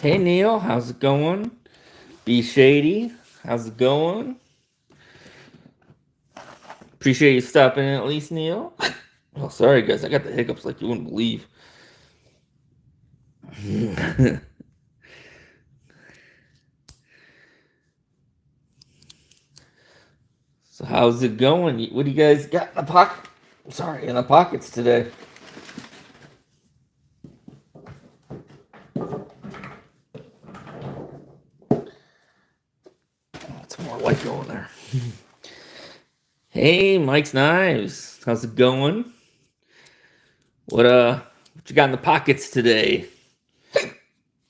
Hey Neil, how's it going? Be Shady, how's it going? Appreciate you stopping in at least, Neil. Oh, sorry guys, I got the hiccups like you wouldn't believe. So how's it going? What do you guys got in the pocket? Sorry, in the pockets today? It's more light going there. Hey, Mike's Knives, how's it going? What you got in the pockets today?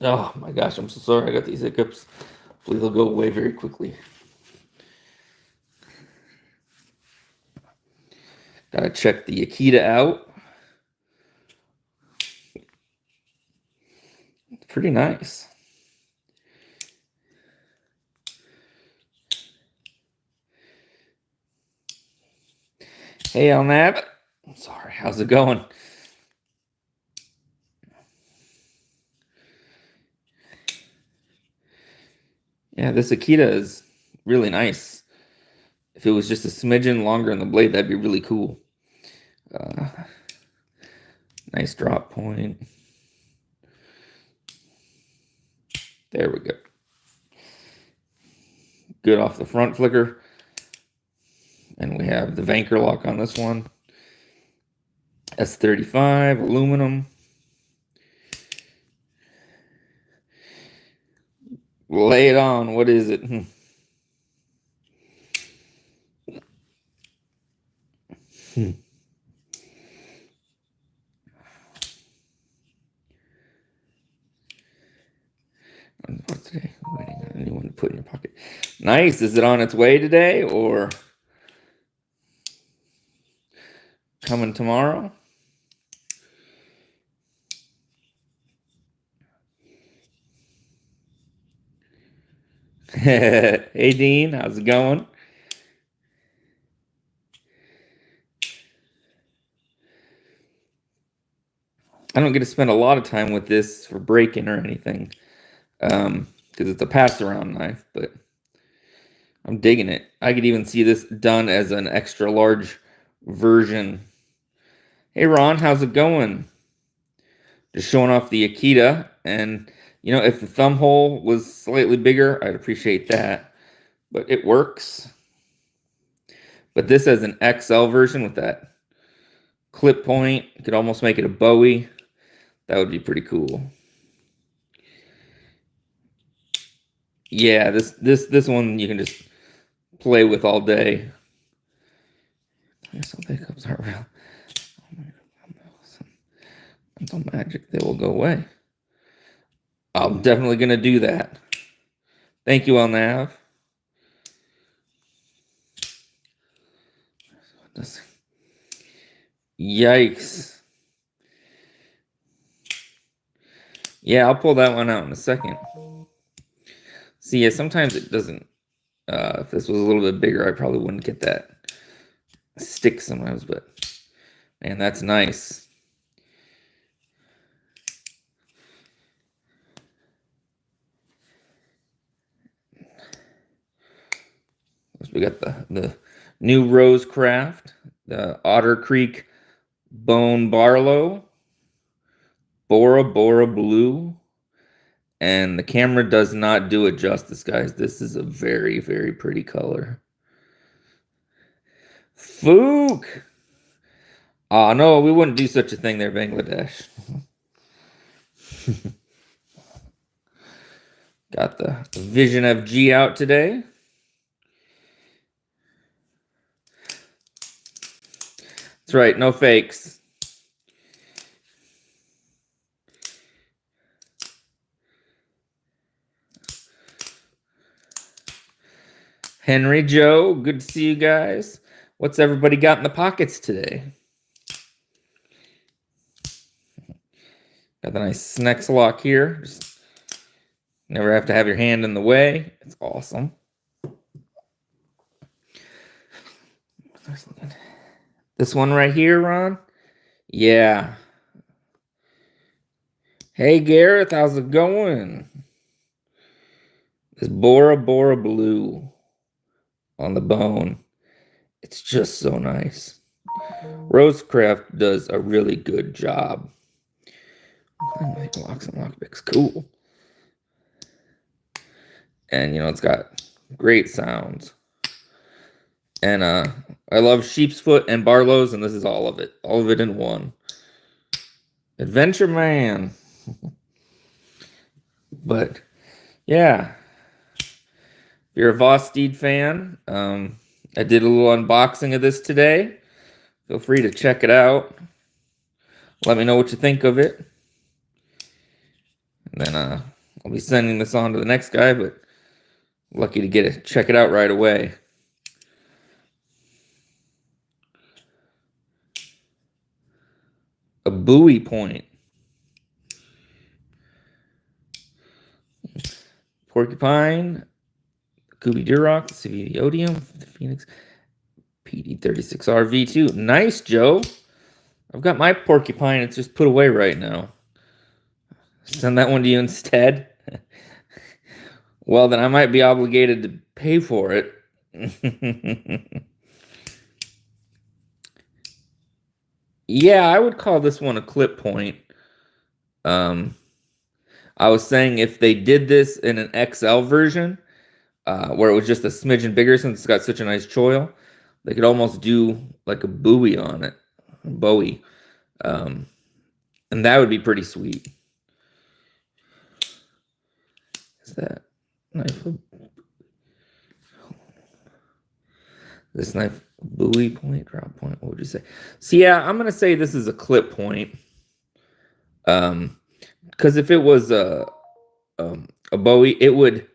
Oh my gosh, I'm so sorry. I got these hiccups. Hopefully they'll go away very quickly. Gotta check the Aita out. It's pretty nice. Hey, Elnab. Sorry, how's it going? Yeah, this Aita is really nice. If it was just a smidgen longer in the blade, that'd be really cool. Nice drop point. There we go. Good off the front flicker. And we have the Vanker lock on this one. S35, aluminum. Lay it on. What is it? What's today? Waiting on anyone to put in your pocket. Nice. Is it on its way today or coming tomorrow? Hey Dean, how's it going? I don't get to spend a lot of time with this for breaking or anything, because it's a pass-around knife, but I'm digging it. I could even see this done as an extra large version. Hey Ron, how's it going? Just showing off the Aita, and you know, if the thumb hole was slightly bigger, I'd appreciate that, but it works. But this as an XL version with that clip point, you could almost make it a Bowie. That would be pretty cool. Yeah, this one you can just play with all day. Some pickups aren't real. Mental magic, they will go away. I'm definitely gonna do that. Thank you, Elnav. Yikes. Yeah, I'll pull that one out in a second. See, yeah, sometimes it doesn't. If this was a little bit bigger, I probably wouldn't get that stick sometimes, but man, that's nice. We got the new Rosecraft, the Otter Creek Bone Barlo, Bora Bora Blue. And the camera does not do it justice, guys. This is a very, very pretty color. Fook! Oh, no, we wouldn't do such a thing there, Bangladesh. Got the Vision FG out today. That's right, no fakes. Henry, Joe, good to see you guys. What's everybody got in the pockets today? Got the nice Snex lock here. Just never have to have your hand in the way. It's awesome. This one right here, Ron? Yeah. Hey, Gareth, how's it going? This Bora Bora Blue on the bone. It's just so nice. Rosecraft does a really good job. Locks and lockpicks, cool. And, you know, it's got great sounds. And I love sheep's foot and Barlow's, and this is all of it. All of it in one. Adventure Man. But, yeah. If you're a Vosteed fan, I did a little unboxing of this today. Feel free to check it out. Let me know what you think of it. And then I'll be sending this on to the next guy, but lucky to get it, check it out right away. A buoy point. Porcupine. Kubi Duroc. CVV Odium. The Phoenix. PD36R V2. Nice, Joe. I've got my porcupine. It's just put away right now. Send that one to you instead. Well, then I might be obligated to pay for it. Yeah, I would call this one a clip point. I was saying if they did this in an XL version, where it was just a smidgen bigger since it's got such a nice choil, they could almost do like a buoy on it. A Bowie. And that would be pretty sweet. Is that knife? This knife buoy point, drop point, what would you say? So yeah, I'm gonna say this is a clip point. Because if it was a Bowie, it would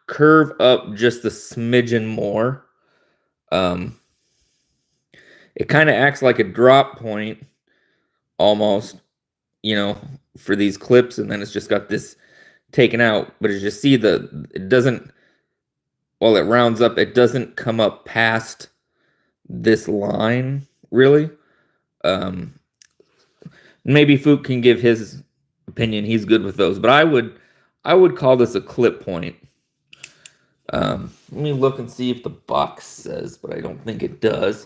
curve up just a smidgen more. It kind of acts like a drop point almost, you know, for these clips, and then it's just got this taken out. But as you see, it doesn't, while it rounds up, it doesn't come up past this line, really. Maybe Fook can give his opinion. He's good with those, but I would call this a clip point. Let me look and see if the box says, but I don't think it does.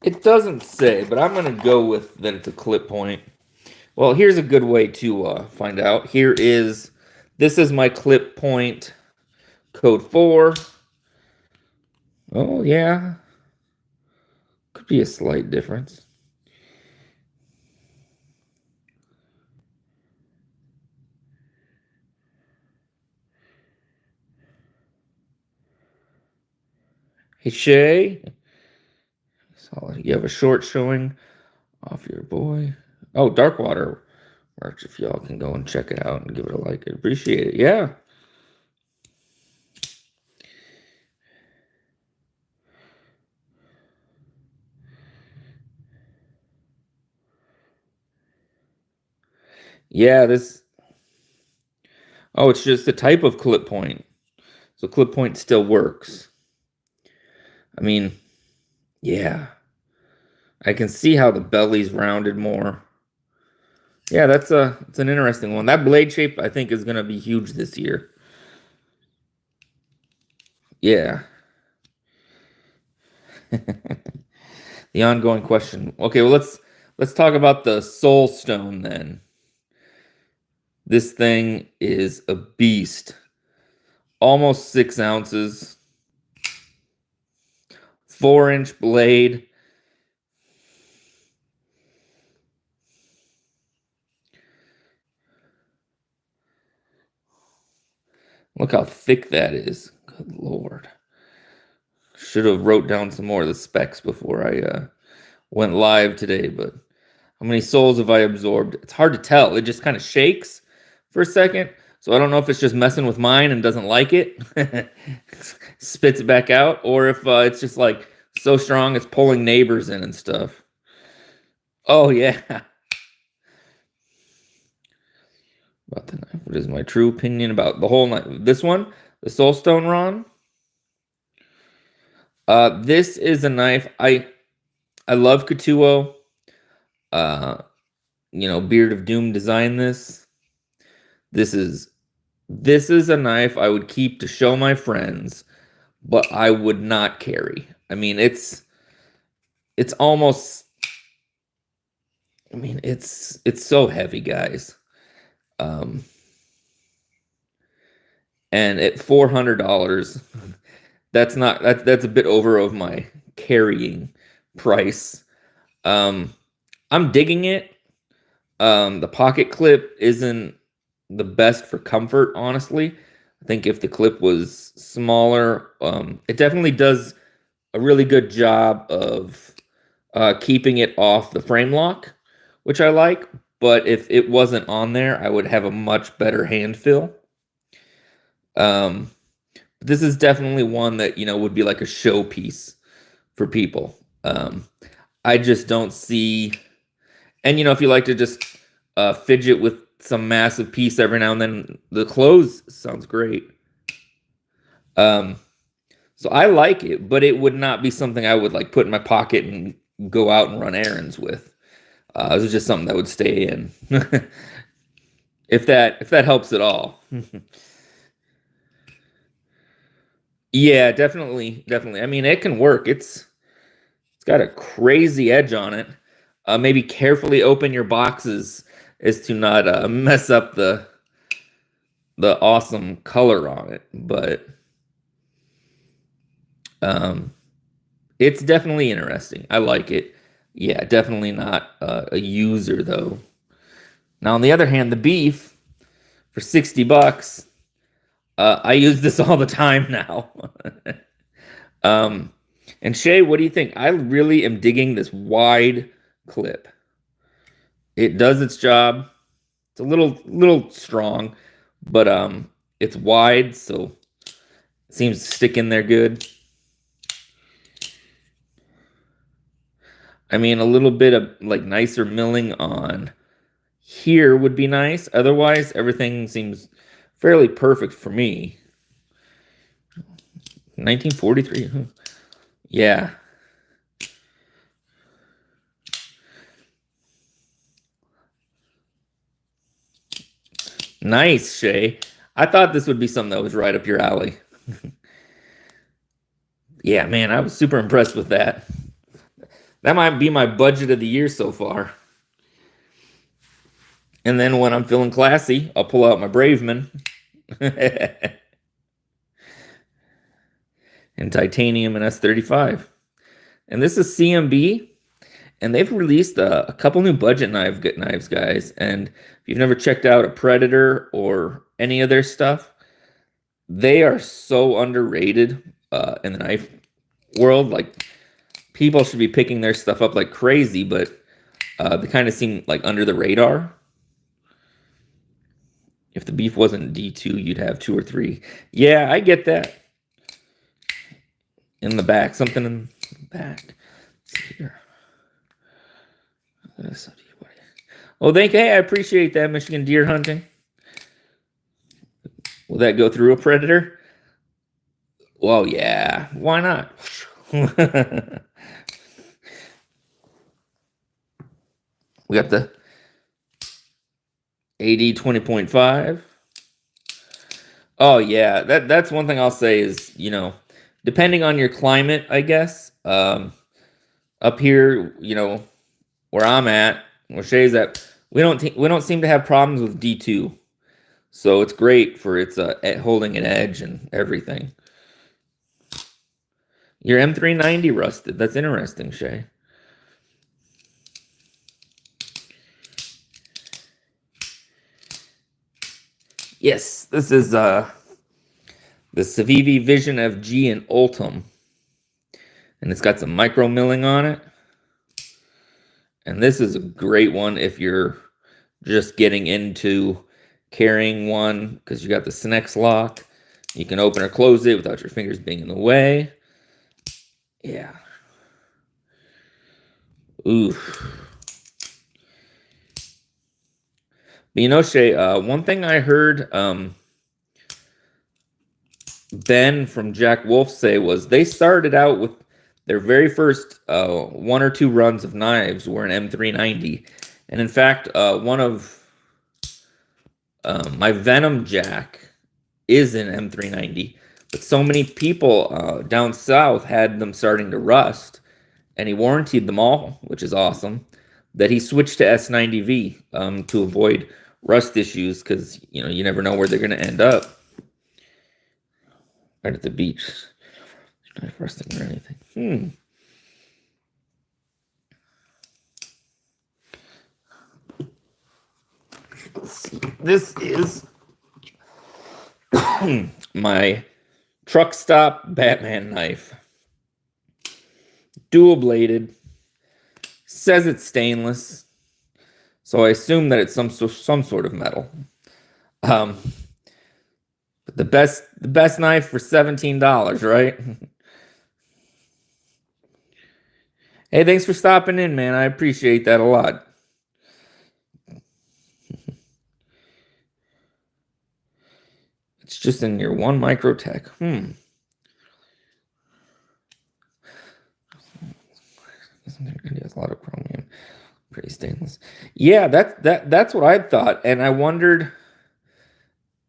It doesn't say, but I'm going to go with that it's a clip point. Well, here's a good way to find out. This is my clip point code 4. Oh, yeah. Could be a slight difference. Hey, Shay. Solid. You have a short showing off your boy. Oh, Darkwater merch. If y'all can go and check it out and give it a like, I'd appreciate it. Yeah. Yeah, this. Oh, it's just a type of clip point. So clip point still works. I mean, yeah. I can see how the belly's rounded more. Yeah, it's an interesting one. That blade shape, I think, is going to be huge this year. Yeah. The ongoing question. Okay, well, let's talk about the Soul Stone then. This thing is a beast. Almost 6 ounces. 4-inch blade. Look how thick that is. Good Lord. Should have wrote down some more of the specs before I went live today, but how many souls have I absorbed? It's hard to tell. It just kind of shakes for a second. So I don't know if it's just messing with mine and doesn't like it. Spits it back out. Or if it's just like so strong it's pulling neighbors in and stuff. Oh, yeah. about the knife. What is my true opinion about the whole knife? This one, the Soulstone Ron. This is a knife. I love Katuo. Beard of Doom designed this. This is a knife I would keep to show my friends, but I would not carry. I mean, it's almost. I mean, it's so heavy, guys. And at $400, that's a bit over of my carrying price. I'm digging it. The pocket clip isn't the best for comfort, honestly. I think if the clip was smaller, it definitely does a really good job of keeping it off the frame lock, which I like. But if it wasn't on there, I would have a much better hand feel. This is definitely one that, would be like a showpiece for people. I just don't see, and if you like to just fidget with some massive piece every now and then, the close sounds great. So I like it, but it would not be something I would like put in my pocket and go out and run errands with. This is just something that would stay in. if that helps at all. Yeah, definitely. I mean, it can work. It's got a crazy edge on it. Maybe carefully open your boxes as to not mess up the awesome color on it, but it's definitely interesting. I like it. Yeah, definitely not a user though. Now, on the other hand, the beef for $60, I use this all the time now. And Shay, what do you think? I really am digging this wide clip. It does its job. It's a little strong, but it's wide, so it seems to stick in there good. I mean, a little bit of like nicer milling on here would be nice. Otherwise, everything seems fairly perfect for me. 1943. Yeah. Nice, Shay. I thought this would be something that was right up your alley. Yeah, man, I was super impressed with that. That might be my budget of the year so far. And then when I'm feeling classy, I'll pull out my Braveman. And titanium and S35. And this is CMB. And they've released a couple new budget knives, guys. And if you've never checked out a Predator or any of their stuff, they are so underrated in the knife world. Like, people should be picking their stuff up like crazy, but they kind of seem like under the radar. If the beef wasn't D2, you'd have 2 or 3. Yeah, I get that. In the back, something in the back. Let's see here. Oh, thank you. Hey, I appreciate that, Michigan deer hunting. Will that go through a Predator? Well, yeah. Why not? We got the AD 20.5. Oh, yeah. That's one thing I'll say is, depending on your climate, I guess. Up here, where I'm at, where Shay's at, we don't seem to have problems with D2. So it's great for its holding an edge and everything. Your M390 rusted. That's interesting, Shay. Yes, this is the Civivi Vision FG in Ultim. And it's got some micro milling on it. And this is a great one if you're just getting into carrying one, because you got the Snex lock. You can open or close it without your fingers being in the way. Yeah. Oof. But you know, Shay, one thing I heard Ben from Jack Wolf say was they started out with their very first 1 or 2 runs of knives were an M390. And in fact, one of my Venom Jack is an M390. But so many people down south had them starting to rust, and he warrantied them all, which is awesome, that he switched to S90V to avoid rust issues, because you never know where they're going to end up. Right at the beach. Not rusting or anything. Let's see. This is my truck stop Batman knife. Dual bladed. Says it's stainless, so I assume that it's some sort of metal. But the best knife for $17, right? Hey, thanks for stopping in, man. I appreciate that a lot. It's just in your one Microtech. It has a lot of chromium. Pretty stainless. Yeah, that's what I thought, and I wondered.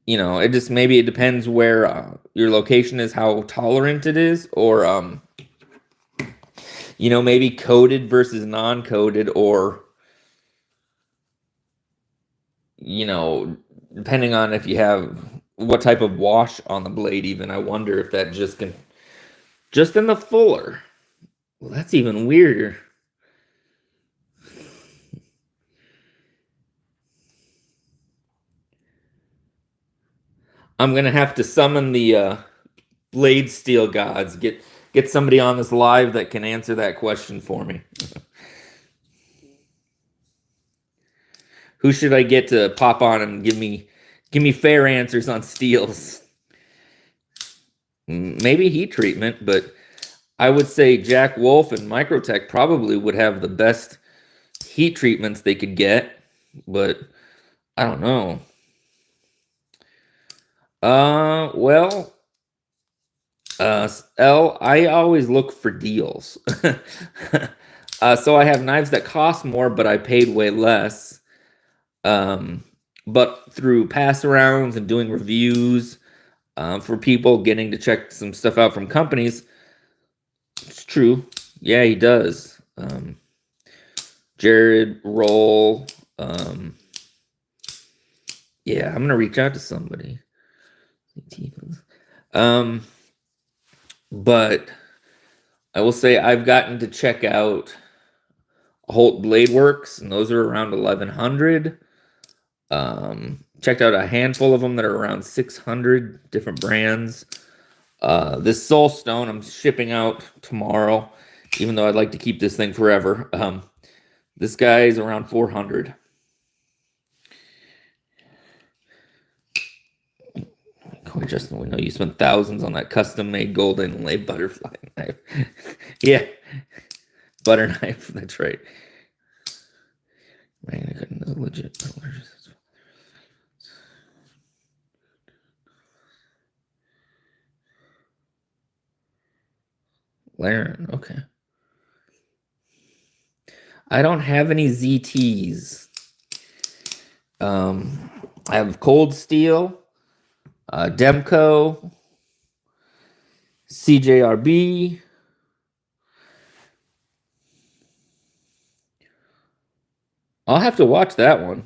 It just maybe it depends where your location is, how tolerant it is, or maybe coated versus non-coated, or depending on if you have what type of wash on the blade. Even I wonder if that just in the fuller. Well, that's even weirder. I'm gonna have to summon the blade steel gods. Get somebody on this live that can answer that question for me. Who should I get to pop on and give me fair answers on steels? Maybe heat treatment, but I would say Jack Wolf and Microtech probably would have the best heat treatments they could get, but I don't know. Well, I always look for deals. So I have knives that cost more, but I paid way less. But through pass arounds and doing reviews, for people getting to check some stuff out from companies, it's true. Yeah, he does. Jared Roll. Yeah, I'm gonna reach out to somebody. But I will say I've gotten to check out Holt Blade Works, and those are around 1,100. Checked out a handful of them that are around 600 different brands. This Soulstone I'm shipping out tomorrow, even though I'd like to keep this thing forever. This guy's around 400. Justin, we know you spent thousands on that custom-made gold inlay butterfly knife. Yeah, butter knife. That's right. Man, I couldn't legit. Laren, okay. I don't have any ZTs. I have Cold Steel, Demco, CJRB. I'll have to watch that one.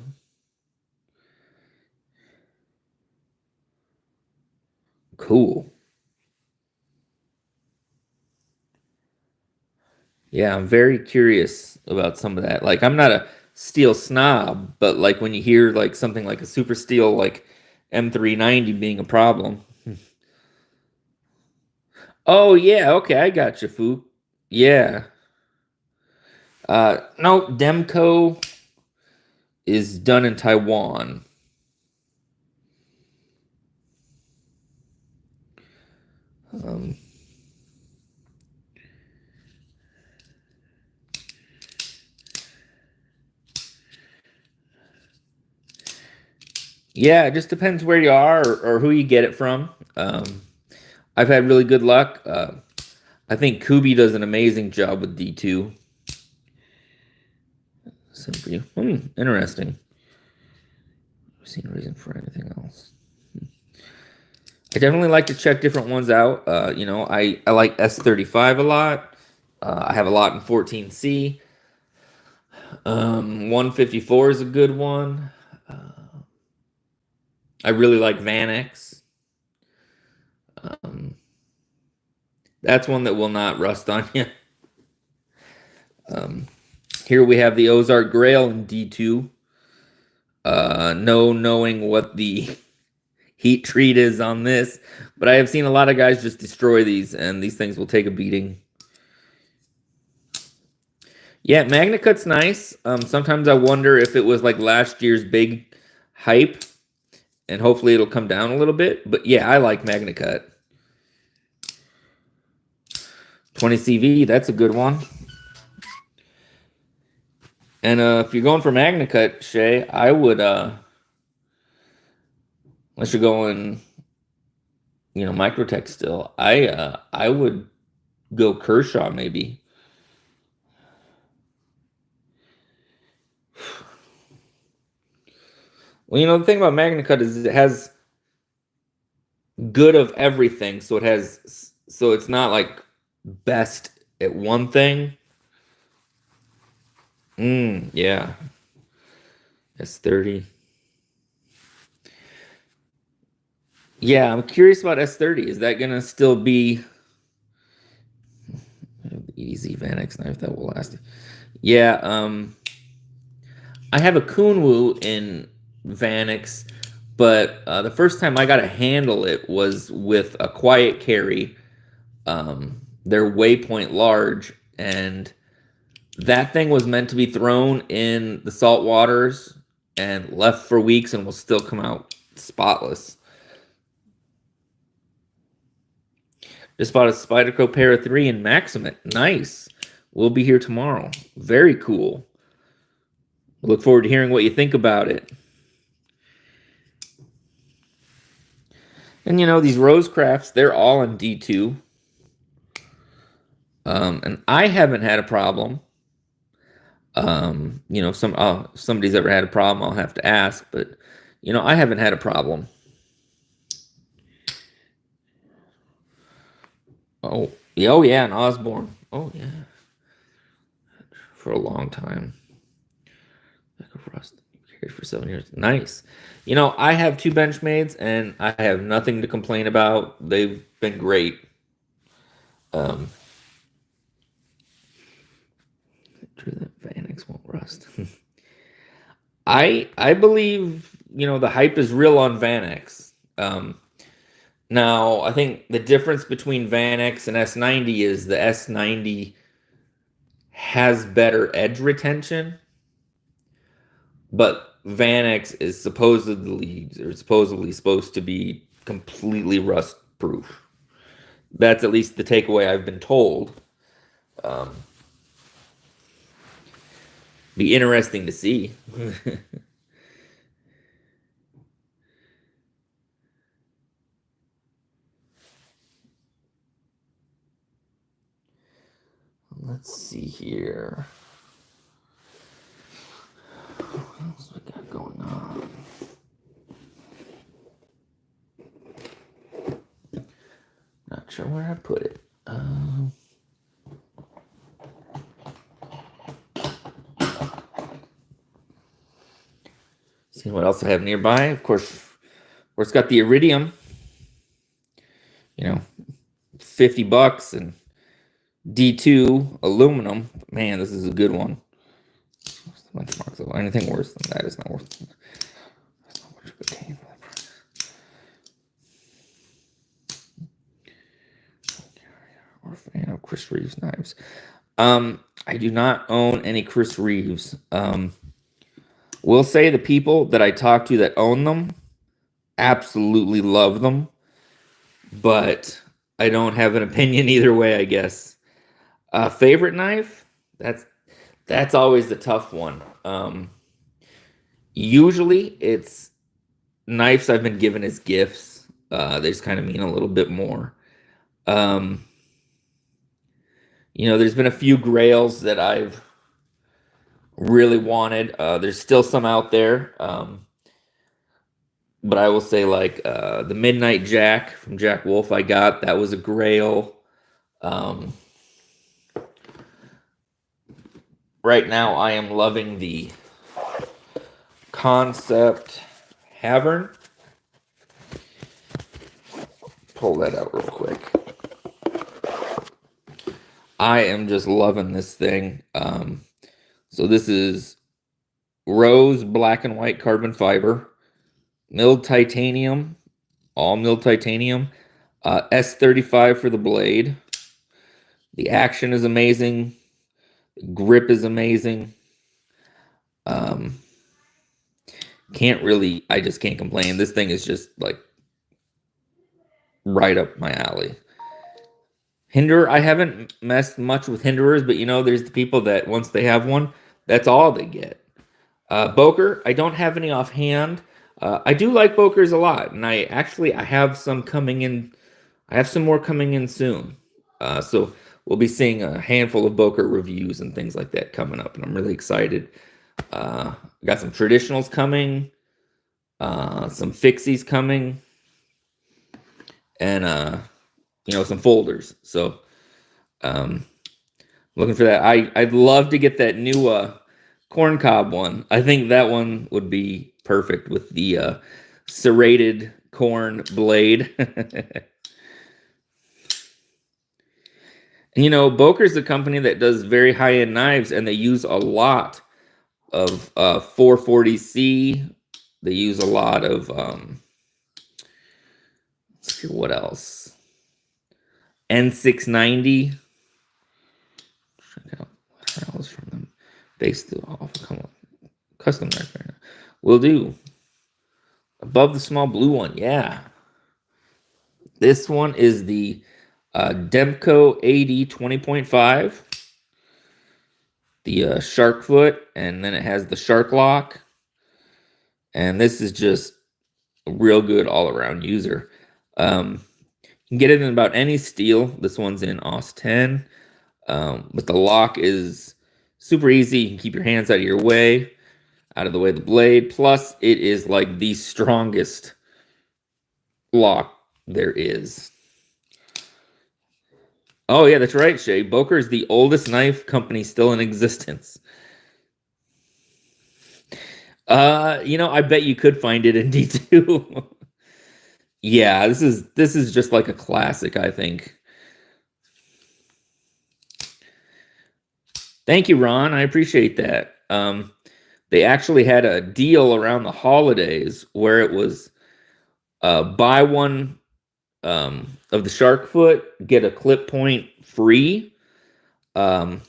Cool. Yeah, I'm very curious about some of that. Like, I'm not a steel snob, but like when you hear like something like a super steel like M390 being a problem. Oh yeah, okay, I got you, Fook. Yeah. No, Demco is done in Taiwan. Yeah, it just depends where you are or who you get it from. I've had really good luck. I think Kubi does an amazing job with D2. Same for you. Interesting. I've seen a reason for anything else. I definitely like to check different ones out. You know, I like S35 a lot. I have a lot in 14C. 154 is a good one. I really like Vanex. That's one that will not rust on you. Here we have the Ozark Grail in D2. No knowing what the heat treat is on this, but I have seen a lot of guys just destroy these, and these things will take a beating. Yeah, MagnaCut's nice. Sometimes I wonder if it was like last year's big hype, and hopefully it'll come down a little bit. But yeah, I like MagnaCut. 20CV, that's a good one. And if you're going for MagnaCut, Shay, I would, unless you're going, you know, Microtech still, I would go Kershaw maybe. Well, you know, the thing about MagnaCut is it has good of everything. So it's not like best at one thing. Yeah. S30. Yeah, I'm curious about S30. Is that gonna still be the EDZ Vanex knife that will last? Yeah, I have a Kunwu in Vanex, but the first time I got to handle it was with a quiet carry. Their Waypoint large, and that thing was meant to be thrown in the salt waters and left for weeks and will still come out spotless. Just bought a Spyderco Para 3 in Maximate. Nice. We'll be here tomorrow. Very cool. Look forward to hearing what you think about it. And you know, these Rosecrafts, they're all in D2. And I haven't had a problem. You know, if somebody's ever had a problem, I'll have to ask. But, you know, I haven't had a problem. Oh yeah, and Osborne. Oh, yeah. For a long time. Like a rust. Carried for 7 years. Nice. You know, I have 2 Benchmades, and I have nothing to complain about. They've been great. True that Vanex won't rust. I believe, you know, the hype is real on Vanex. Now, I think the difference between Vanex and S90 is the S90 has better edge retention, but Vanex is supposedly supposed to be completely rust proof. That's at least the takeaway I've been told. Be interesting to see. Let's see here. What else we got going on? Not sure where I put it. See what else I have nearby. Of course, it's got the Iridium. You know, $50 and D2 aluminum. Man, this is a good one. Benchmark, so anything worse than that is not worth it. Or fan of Chris Reeves knives. I do not own any Chris Reeves. Will say the people that I talk to that own them absolutely love them, but I don't have an opinion either way, I guess. Favorite knife? That's always the tough one. Usually it's knives I've been given as gifts. They just kind of mean a little bit more. Um, there's been a few Grails that I've really wanted. There's still some out there. But I will say, like, the Midnight Jack from Jack Wolf I got, that was a Grail. Right now I am loving the Concept Havern. Pull that out real quick. I am just loving this thing. So this is rose black and white carbon fiber, milled titanium, all milled titanium, S35 for the blade. The action is amazing. The grip is amazing. I just can't complain. This thing is just like right up my alley. Hinder, I haven't messed much with hinderers, but there's the people that once they have one, that's all they get. Boker, I don't have any offhand. I do like Bokers a lot, and I have some coming in. I have some more coming in soon. So we'll be seeing a handful of Boker reviews and things like that coming up, and I'm really excited. Got some traditionals coming, some fixies coming, and some folders. So looking for that. I'd love to get that new corn cob one. I think that one would be perfect with the serrated corn blade. And Boker's a company that does very high-end knives, and they use a lot of 440C. They use a lot of let's see what else. N690. Check out what else from them. Based off custom knife right now. Will do. Above the small blue one, yeah. This one is the Demco AD 20.5. The shark foot, and then it has the shark lock. And this is just a real good all-around user. You can get it in about any steel. This one's in AUS 10. But the lock is super easy. You can keep your hands out of the way of the blade. Plus, it is like the strongest lock there is. Oh, yeah, that's right, Shay. Boker is the oldest knife company still in existence. I bet you could find it in D2. Yeah, this is just like a classic, I think. Thank you, Ron. I appreciate that. They actually had a deal around the holidays where it was buy one of the shark foot, get a clip point free. And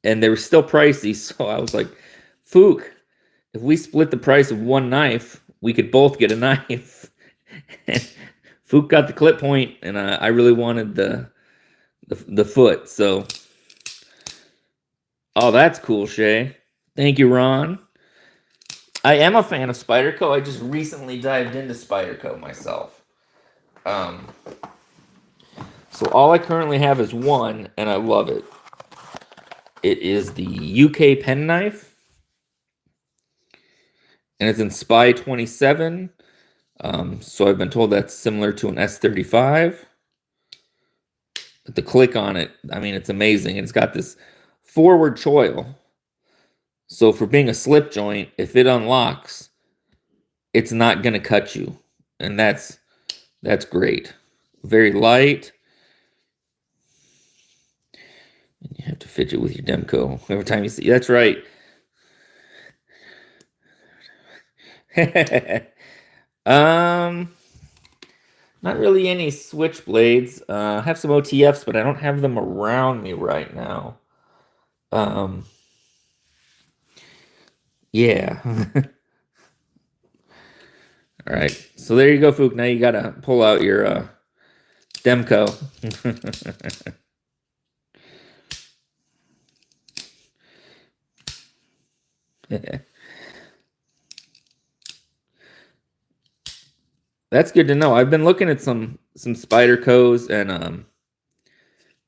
they were still pricey, so I was like, Fook, if we split the price of one knife, we could both get a knife. And Fook got the clip point, and I really wanted the foot. So, oh, that's cool, Shay. Thank you, Ron. I am a fan of Spyderco. I just recently dived into Spyderco myself. So all I currently have is one, and I love it. It is the UK penknife, and it's in Spy 27. So I've been told that's similar to an S35. But the click on it, I mean, it's amazing. And it's got this forward choil. So for being a slip joint, if it unlocks, it's not going to cut you. And that's great. Very light. And you have to fidget with your Demco every time you see. That's right. Not really any switchblades. I have some OTFs, but I don't have them around me right now. Yeah. All right. So there you go, Fook. Now you gotta pull out your Demco. That's good to know. I've been looking at some Spydercos, and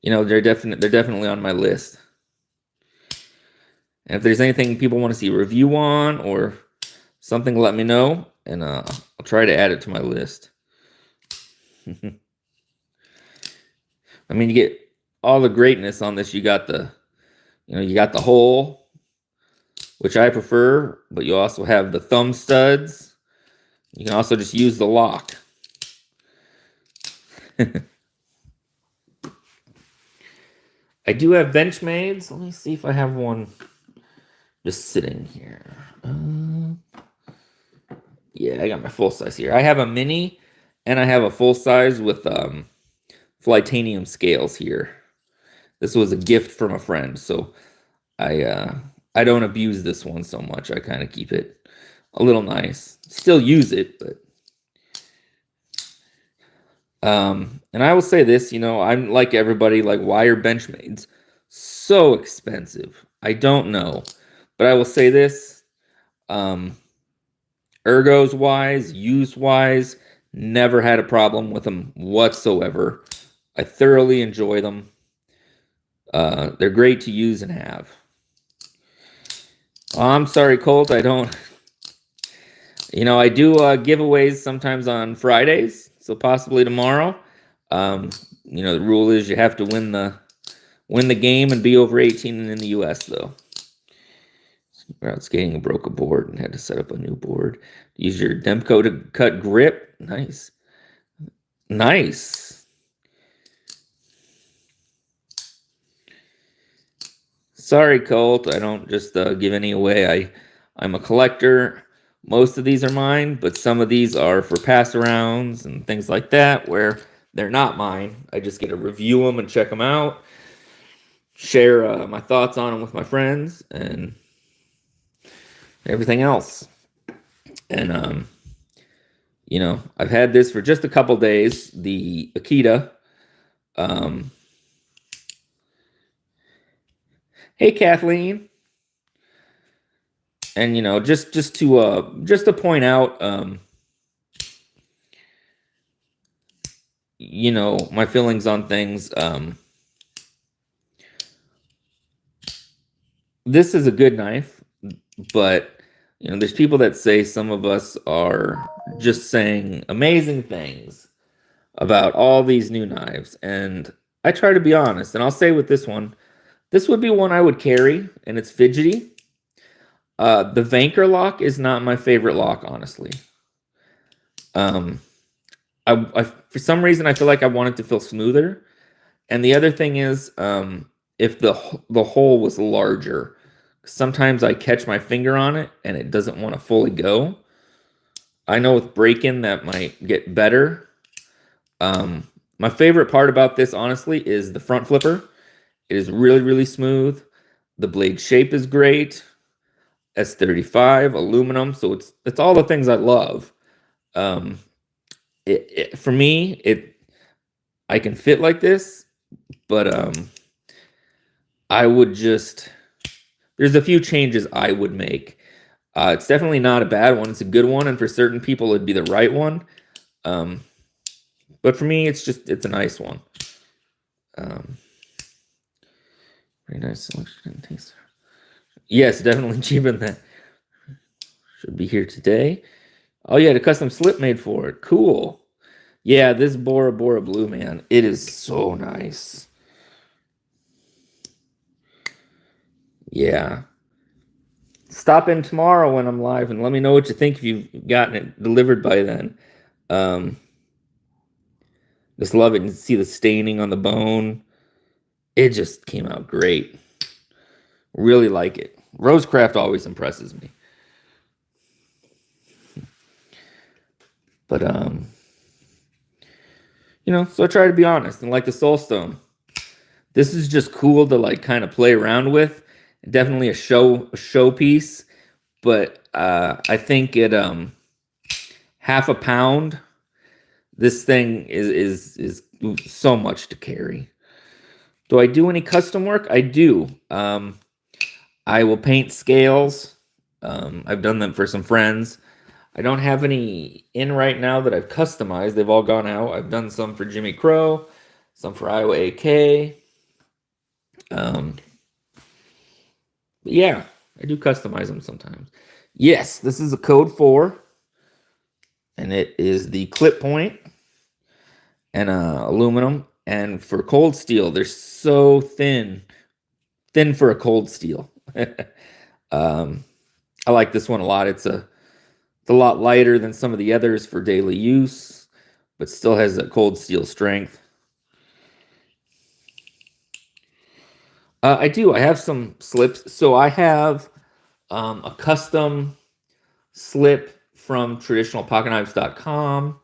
you know, they're definitely on my list. And if there's anything people want to see a review on or something, let me know, and I'll try to add it to my list. I mean, you get all the greatness on this. You got the, you know, you got the hole, which I prefer, but you also have the thumb studs. You can also just use the lock. I do have Benchmades. Let me see if I have one just sitting here. Yeah, I got my full size here. I have a mini, and I have a full size with titanium scales here. This was a gift from a friend, so I don't abuse this one so much. I kind of keep it a little nice. Still use it, but and I will say this, you know, I'm like everybody, like, why are Benchmades so expensive? I don't know, but I will say this, ergos wise, use wise, never had a problem with them whatsoever. I thoroughly enjoy them. They're great to use and have. Oh, I'm sorry, Colt. I don't. You know, I do giveaways sometimes on Fridays, so possibly tomorrow. You know, the rule is you have to win the game and be over 18 in the U.S. though. We're out skating and broke a board and had to set up a new board. Use your Demco to cut grip. Nice. Nice. Sorry, Colt. I don't just give any away. I'm a collector. Most of these are mine, but some of these are for pass-arounds and things like that where they're not mine. I just get to review them and check them out, share my thoughts on them with my friends, and everything else. And, you know, I've had this for just a couple days, the Aita. Hey, Kathleen. And, you know, just to point out, you know, my feelings on things. This is a good knife, but, you know, there's people that say some of us are just saying amazing things about all these new knives. And I try to be honest, and I'll say with this one, this would be one I would carry, and it's fidgety. The Vanker lock is not my favorite lock, honestly. I for some reason I feel like I want it to feel smoother, and the other thing is, if the hole was larger, sometimes I catch my finger on it and it doesn't want to fully go. I know with break-in that might get better. My favorite part about this, honestly, is the front flipper. It is really, really smooth. The blade shape is great. S35 aluminum, so it's all the things I love. For me, I can fit like this, but I would just, there's a few changes I would make. It's definitely not a bad one. It's a good one, and for certain people it'd be the right one. But for me, it's a nice one. Very nice selection. Thanks. Yes, definitely cheaper than that. Should be here today. Oh, yeah, the custom slip made for it. Cool. Yeah, this Bora Bora Blue, man, it is so nice. Yeah. Stop in tomorrow when I'm live and let me know what you think if you've gotten it delivered by then. Just love it and see the staining on the bone. It just came out great. Really like it. Rosecraft always impresses me. But you know, so I try to be honest. And like the Soulstone, this is just cool to like kind of play around with. Definitely a showpiece, but I think at half a pound, this thing is so much to carry. Do I do any custom work? I do. I will paint scales. I've done them for some friends. I don't have any in right now that I've customized. They've all gone out. I've done some for Jimmy Crow, some for Iowa AK. But yeah, I do customize them sometimes. Yes, this is a code 4, and it is the clip point and aluminum. And for cold steel, they're so thin for a cold steel. I like this one a lot. It's a lot lighter than some of the others for daily use, but still has a cold steel strength. I do. I have some slips. So I have a custom slip from traditionalpocketknives.com.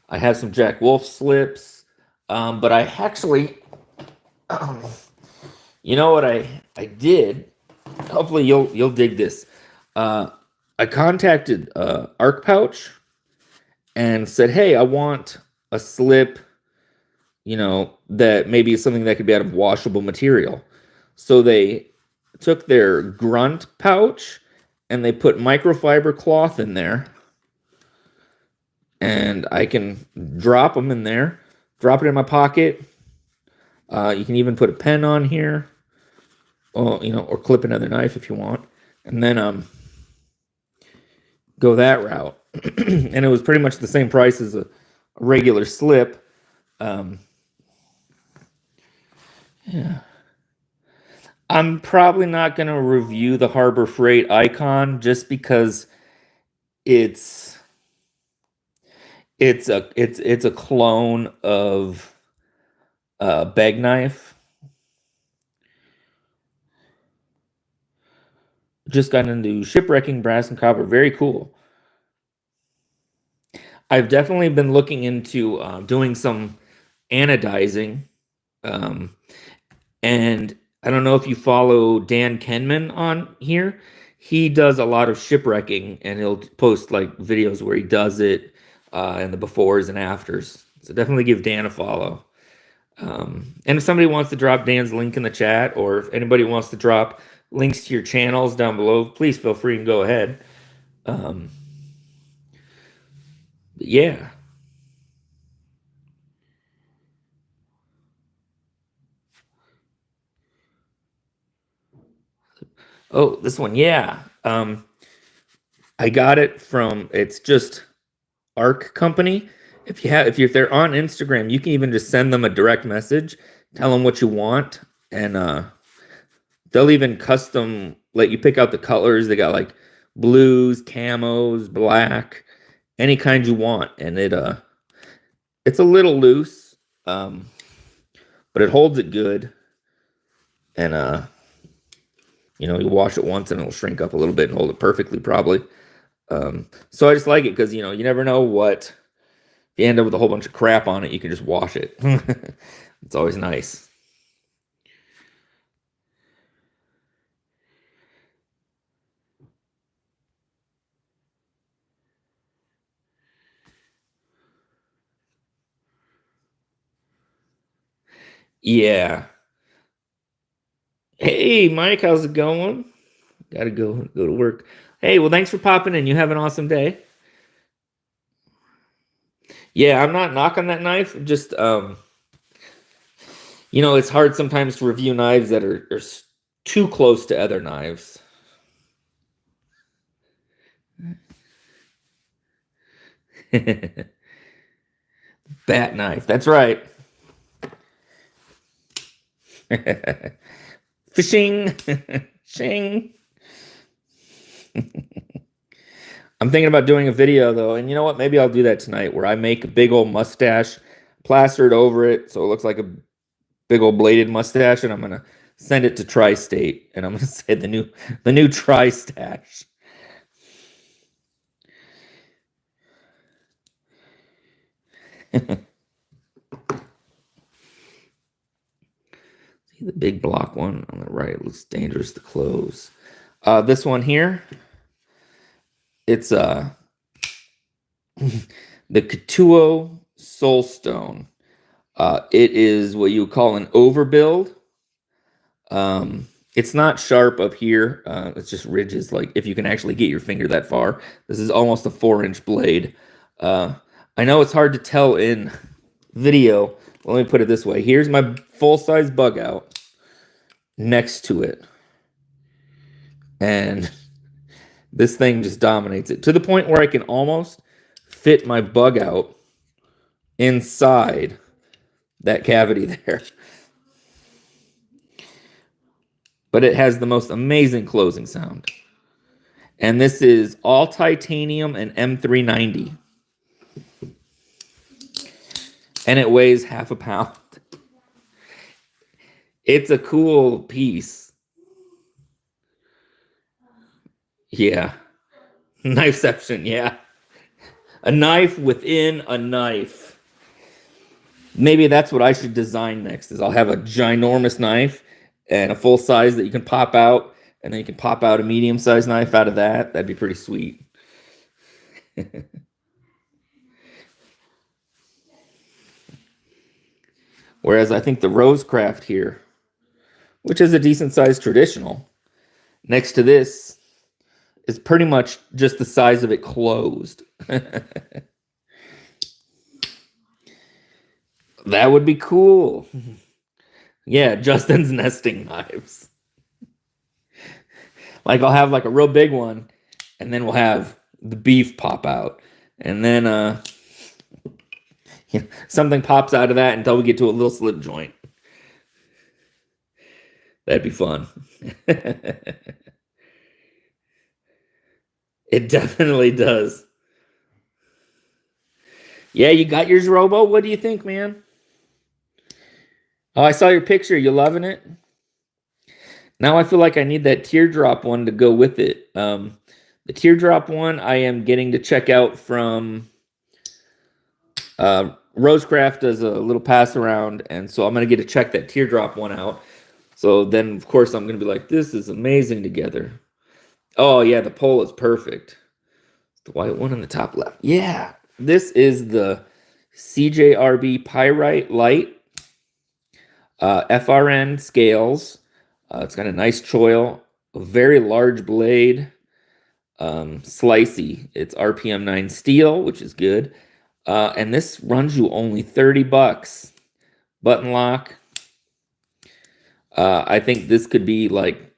I have some Jack Wolf slips, but I actually, you know what I did? Hopefully you'll dig this. I contacted Ark Pouch and said, hey, I want a slip, that maybe is something that could be out of washable material. So they took their grunt pouch and they put microfiber cloth in there. And I can drop them in there, drop it in my pocket. You can even put a pen on here, or clip another knife if you want. And then go that route. And it was pretty much the same price as a regular slip. Yeah. I'm probably not going to review the Harbor Freight Icon just because it's a clone of bag knife. Just got into shipwrecking brass and copper. Very cool. I've definitely been looking into doing some anodizing. And I don't know if you follow Dan Kenman on here. He does a lot of shipwrecking, and he'll post like videos where he does it, and the befores and afters. So definitely give Dan a follow. And if somebody wants to drop Dan's link in the chat, or if anybody wants to drop links to your channels down below, please feel free and go ahead. Yeah. Oh, this one, yeah. I got it from, it's just Ark Company. If they're on Instagram, you can even just send them a direct message, tell them what you want, and they'll even custom let you pick out the colors. They got like blues, camos, black, any kind you want, and it's a little loose, but it holds it good, and you wash it once and it'll shrink up a little bit and hold it perfectly, probably. So I just like it because you never know what. If you end up with a whole bunch of crap on it, you can just wash it. It's always nice. Yeah. Hey, Mike, how's it going? Gotta go to work. Hey, well, thanks for popping in. You have an awesome day. Yeah, I'm not knocking that knife. Just it's hard sometimes to review knives that are too close to other knives. Bat knife. That's right. Fishing. Shing. I'm thinking about doing a video though, and you know what? Maybe I'll do that tonight, where I make a big old mustache, plastered over it, so it looks like a big old bladed mustache, and I'm gonna send it to Tri-State, and I'm gonna say the new Tri-Stash. See the big block one on the right looks dangerous to close. This one here, it's the Katuo Soulstone. It is what you would call an overbuild. It's not sharp up here. It's just ridges, like if you can actually get your finger that far. This is almost a 4-inch blade. I know it's hard to tell in video. Let me put it this way. Here's my full-size bug out next to it. And this thing just dominates it to the point where I can almost fit my bug out inside that cavity there. But it has the most amazing closing sound. And this is all titanium and M390. And it weighs half a pound. It's a cool piece. Yeah. Knifeception, yeah. A knife within a knife. Maybe that's what I should design next, is I'll have a ginormous knife and a full size that you can pop out, and then you can pop out a medium-sized knife out of that. That'd be pretty sweet. Whereas I think the Rosecraft here, which is a decent-sized traditional, next to this is pretty much just the size of it closed. That would be cool. Yeah, Justin's nesting knives. Like I'll have like a real big one, and then we'll have the beef pop out. And then something pops out of that until we get to a little slip joint. That'd be fun. It definitely does. Yeah, you got yours, Robo? What do you think, man? Oh, I saw your picture. You loving it? Now I feel like I need that teardrop one to go with it. The teardrop one I am getting to check out from Rosecraft does a little pass around, and so I'm going to get to check that teardrop one out. So then, of course, I'm going to be like, this is amazing together. Oh, yeah, the pole is perfect. The white one in the top left. Yeah, this is the CJRB Pyrite Light. FRN scales. It's got a nice choil, a very large blade, slicey. It's RPM 9 steel, which is good. And this runs you only $30. Button lock. I think this could be like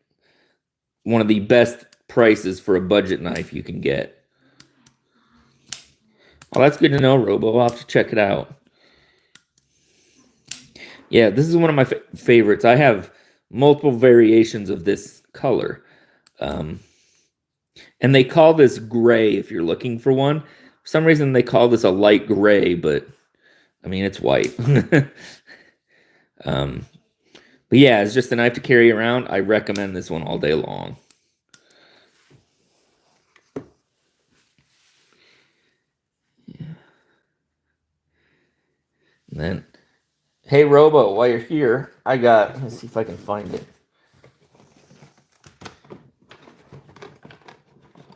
one of the best prices for a budget knife you can get. Well, that's good to know, Robo. I'll have to check it out. Yeah, this is one of my favorites. I have multiple variations of this color. And they call this gray if you're looking for one. For some reason, they call this a light gray, but, I mean, it's white. But yeah, it's just a knife to carry around. I recommend this one all day long. Yeah. And then... Hey, Robo, while you're here, let me see if I can find it.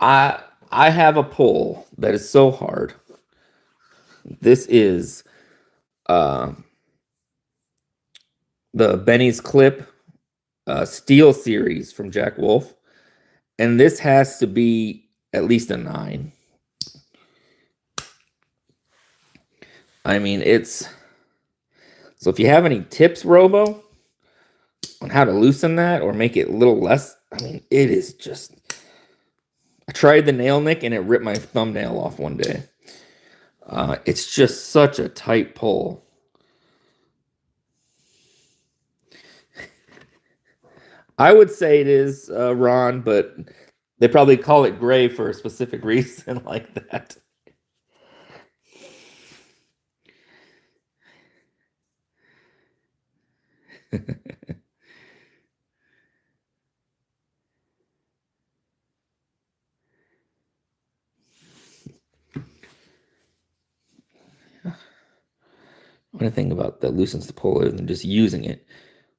I have a pull that is so hard. This is the Benny's Clip Steel Series from Jack Wolf. And this has to be at least a 9. I mean, it's... So if you have any tips, Robo, on how to loosen that or make it a little less, I mean, it is just... I tried the nail nick and it ripped my thumbnail off one day. It's just such a tight pull. I would say it is, Ron, but they probably call it gray for a specific reason like that. One thing about that loosens the pull other than just using it.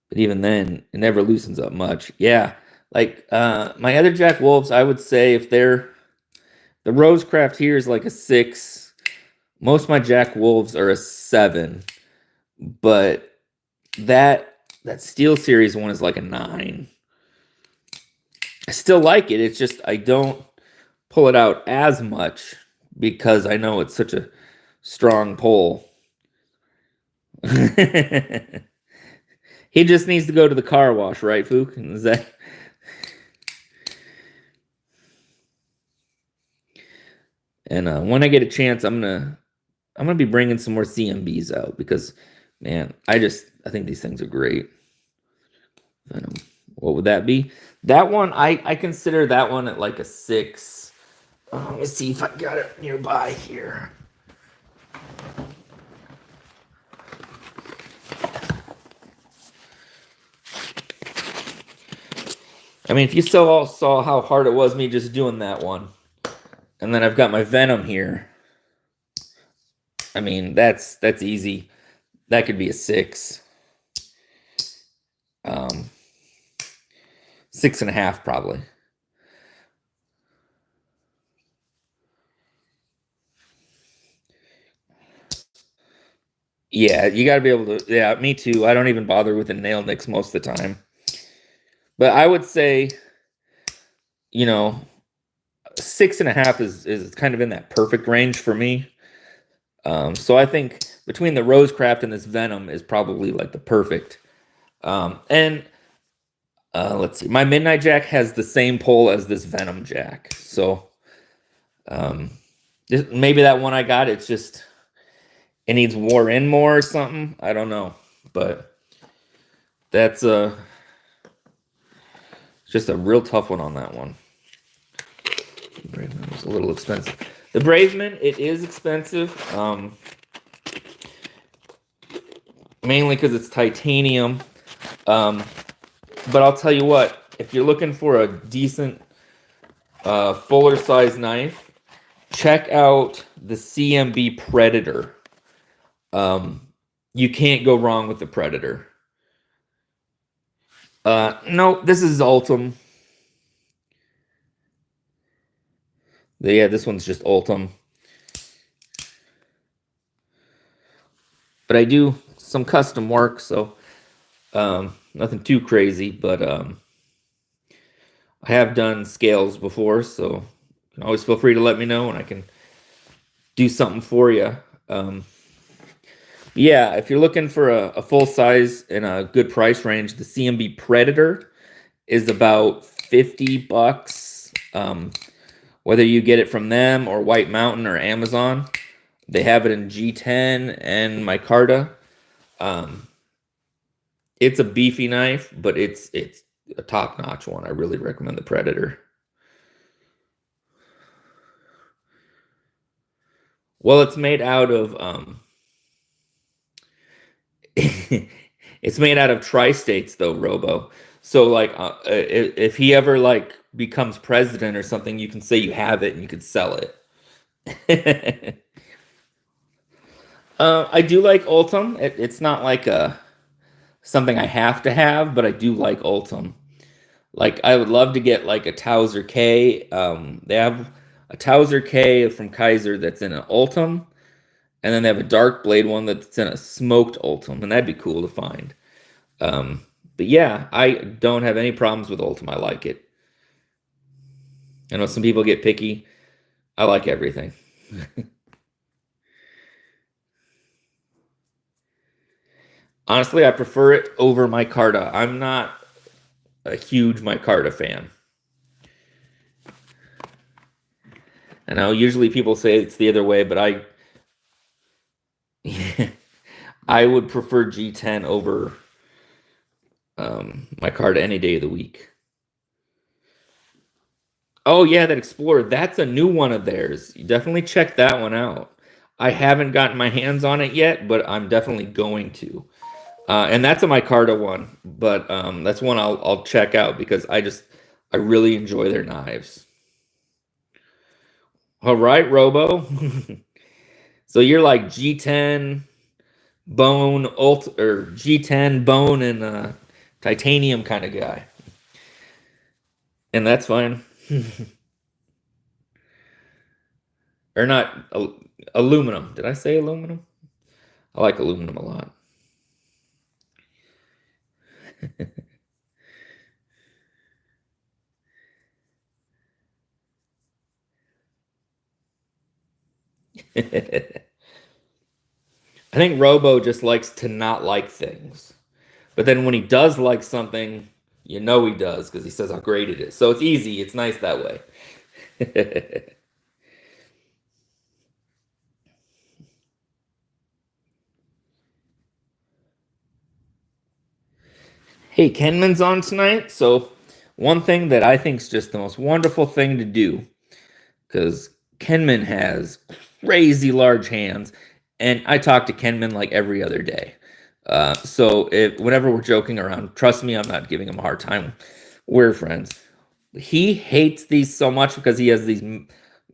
But even then, it never loosens up much. Yeah, like my other Jack Wolves, I would say if they're... The Rosecraft here is like a 6. Most of my Jack Wolves are a 7. But that Steel Series one is like a 9. still like it. It's just I don't pull it out as much because I know it's such a strong pull. He just needs to go to the car wash, right, Fook? Is that? And when I get a chance, I'm gonna be bringing some more CMBs out because, man, I think these things are great. Venom. What would that be? That one, I consider that one at like a 6. Let me see if I got it nearby here. I mean, if you saw how hard it was me just doing that one, and then I've got my Venom here. I mean, that's easy. That could be a 6. 6.5 probably. Yeah, you got to be able to. Yeah, me too. I don't even bother with the nail nicks most of the time. But I would say, 6.5 is kind of in that perfect range for me. So I think between the Rosecraft and this Venom is probably like the perfect. And let's see, my Midnight Jack has the same pull as this Venom Jack. So maybe that one I got, it's just it needs wore in more or something. I don't know, but that's just a real tough one on that one. Braveman was a little expensive. The Braveman, it is expensive, mainly because it's titanium. But I'll tell you what, if you're looking for a decent fuller size knife, check out the CMB Predator. You can't go wrong with the Predator. No, this is Ultim. Yeah, this one's just Ultim. But I do some custom work, so nothing too crazy, but I have done scales before, so you can always feel free to let me know and I can do something for you. Yeah, if you're looking for a full size in a good price range, the CMB Predator is about $50. Whether you get it from them or White Mountain or Amazon, they have it in G10 and micarta. It's a beefy knife, but it's a top-notch one. I really recommend the Predator. Well, it's made out of it's made out of tri-states though, Robo. So like if he ever like becomes president or something, you can say you have it and you could sell it. I do like Ultim. It's not like something I have to have, but I do like Ultim. Like I would love to get like a Towser K. They have a Towser K from Kaiser that's in an Ultim, and then they have a Dark Blade one that's in a smoked Ultim, and that'd be cool to find. But yeah, I don't have any problems with Ultim. I like it. I know some people get picky. I like everything. Honestly, I prefer it over micarta. I'm not a huge micarta fan. I know usually people say it's the other way, but I would prefer G10 over micarta any day of the week. Oh yeah, that Explorer, that's a new one of theirs. You definitely check that one out. I haven't gotten my hands on it yet, but I'm definitely going to. And that's a micarta one, but that's one I'll check out because I really enjoy their knives. All right, Robo. So you're like G10 bone or G10 bone and titanium kind of guy, and that's fine. Or not aluminum. Did I say aluminum? I like aluminum a lot. I think Robo just likes to not like things. But then when he does like something, you know he does because he says how great it is. So it's easy. It's nice that way. Hey, Kenman's on tonight. So one thing that I think is just the most wonderful thing to do, because Kenman has crazy large hands, and I talk to Kenman like every other day. So whenever we're joking around, trust me, I'm not giving him a hard time. We're friends. He hates these so much because he has these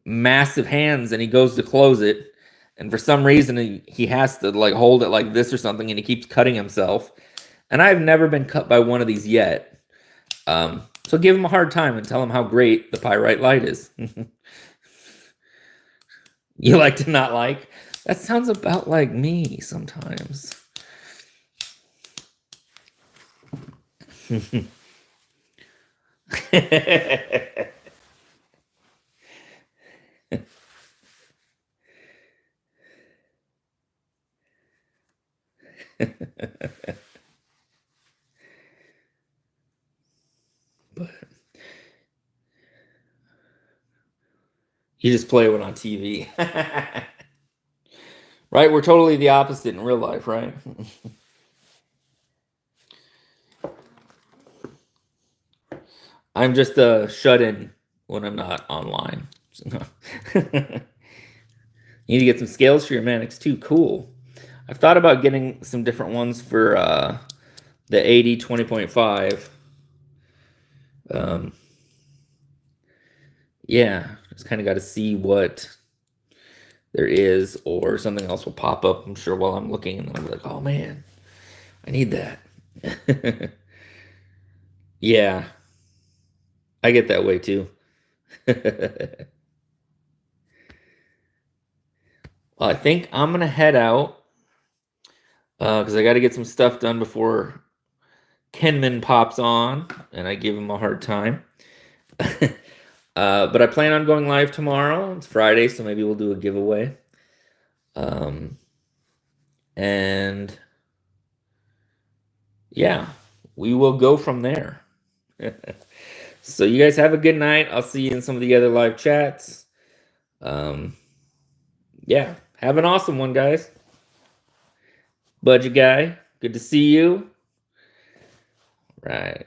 massive hands and he goes to close it, and for some reason he has to like hold it like this or something, and he keeps cutting himself. And I've never been cut by one of these yet. So give him a hard time and tell him how great the pyrite light is. You like to not like? That sounds about like me sometimes. But you just play one on TV. Right? We're totally the opposite in real life, right? I'm just a shut-in when I'm not online. You need to get some scales for your Manix too. Cool. I've thought about getting some different ones for the 80 20.5. Yeah, just kind of got to see what there is, or something else will pop up, I'm sure, while I'm looking, and I'll be like, oh man, I need that. Yeah, I get that way too. Well, I think I'm gonna head out because I got to get some stuff done before Kenman pops on, and I give him a hard time. But I plan on going live tomorrow. It's Friday, so maybe we'll do a giveaway. And yeah, we will go from there. So you guys have a good night. I'll see you in some of the other live chats. Yeah, have an awesome one, guys. Budget guy, good to see you. Right.